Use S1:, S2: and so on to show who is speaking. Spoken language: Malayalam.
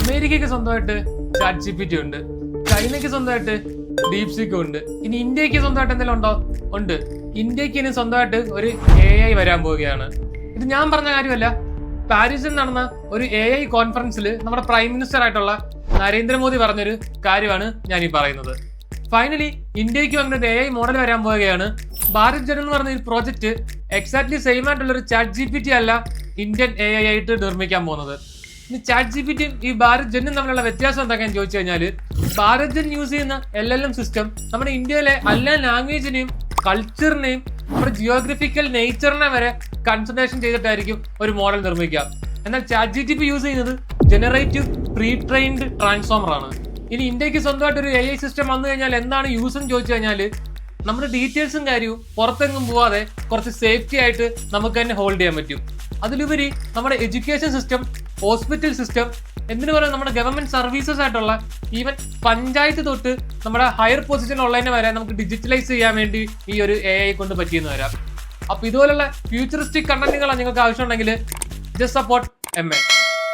S1: അമേരിക്കയ്ക്ക് സ്വന്തമായിട്ട് ചാറ്റ് GPT ഉണ്ട്, ചൈനയ്ക്ക് സ്വന്തമായിട്ട് ഡീപ്സിക്കും ഉണ്ട്. ഇനി ഇന്ത്യക്ക് സ്വന്തമായിട്ട് എന്തെങ്കിലും ഉണ്ടോ? ഉണ്ട്. ഇന്ത്യക്ക് ഇനി സ്വന്തമായിട്ട് ഒരു AI വരാൻ പോവുകയാണ്. ഇത് ഞാൻ പറഞ്ഞ കാര്യമല്ല, പാരീസിൽ നടന്ന ഒരു AI കോൺഫറൻസിൽ നമ്മുടെ പ്രൈം മിനിസ്റ്റർ ആയിട്ടുള്ള നരേന്ദ്രമോദി പറഞ്ഞൊരു കാര്യമാണ് ഞാൻ ഈ പറയുന്നത്. ഫൈനലി ഇന്ത്യക്ക് അങ്ങനെ ഒരു AI മോഡൽ വരാൻ പോവുകയാണ്. ഭാരത് ജൻ എന്ന് പറഞ്ഞ ഈ പ്രോജക്റ്റ് എക്സാക്ട്ലി സെയിം ആയിട്ടുള്ള ഒരു ചാറ്റ് GPT അല്ല ഇന്ത്യൻ AI ആയിട്ട് നിർമ്മിക്കാൻ പോകുന്നത്. ഇനി ചാറ്റ് GPTയും ഈ ഭാരത് ജനും തമ്മിലുള്ള വ്യത്യാസം എന്താണെന്ന് ചോദിച്ചു കഴിഞ്ഞാൽ, ഭാരത് ജൻ യൂസ് ചെയ്യുന്ന LLM സിസ്റ്റം നമ്മുടെ ഇന്ത്യയിലെ എല്ലാ ലാംഗ്വേജിനെയും കൾച്ചറിനെയും നമ്മുടെ ജിയോഗ്രഫിക്കൽ നേച്ചറിനെ വരെ കൺസിഡറേഷൻ ചെയ്തിട്ടായിരിക്കും ഒരു മോഡൽ നിർമ്മിക്കുക. എന്നാൽ ചാറ്റ് GPT യൂസ് ചെയ്യുന്നത് ജനറേറ്റീവ് പ്രീ ട്രെയിൻഡ് ട്രാൻസ്ഫോമർ ആണ്. ഇനി ഇന്ത്യക്ക് സ്വന്തമായിട്ട് ഒരു AI സിസ്റ്റം വന്നു കഴിഞ്ഞാൽ എന്താണ് യൂസ് എന്ന് ചോദിച്ചു കഴിഞ്ഞാൽ, നമ്മുടെ ഡീറ്റെയിൽസും കാര്യവും പുറത്തെങ്ങും പോവാതെ കുറച്ച് സേഫ്റ്റി ആയിട്ട് നമുക്ക് തന്നെ ഹോൾഡ് ചെയ്യാൻ പറ്റും. അതിലുപരി നമ്മുടെ എഡ്യൂക്കേഷൻ സിസ്റ്റം, ഹോസ്പിറ്റൽ സിസ്റ്റം, എന്തിനു പറയുക നമ്മുടെ ഗവൺമെന്റ് സർവീസസ് ആയിട്ടുള്ള ഈവൻ പഞ്ചായത്ത് തൊട്ട് നമ്മുടെ ഹയർ പൊസിഷൻ ഉള്ളതിനെ വരെ നമുക്ക് ഡിജിറ്റലൈസ് ചെയ്യാൻ വേണ്ടി ഈ ഒരു AI കൊണ്ട് പറ്റിയെന്ന് വരാം. അപ്പൊ ഇതുപോലുള്ള ഫ്യൂച്ചറിസ്റ്റിക് കണ്ടന്റുകളാണ് നിങ്ങൾക്ക് ആവശ്യമുണ്ടെങ്കിൽ ജസ്റ്റ് സപ്പോർട്ട് MA.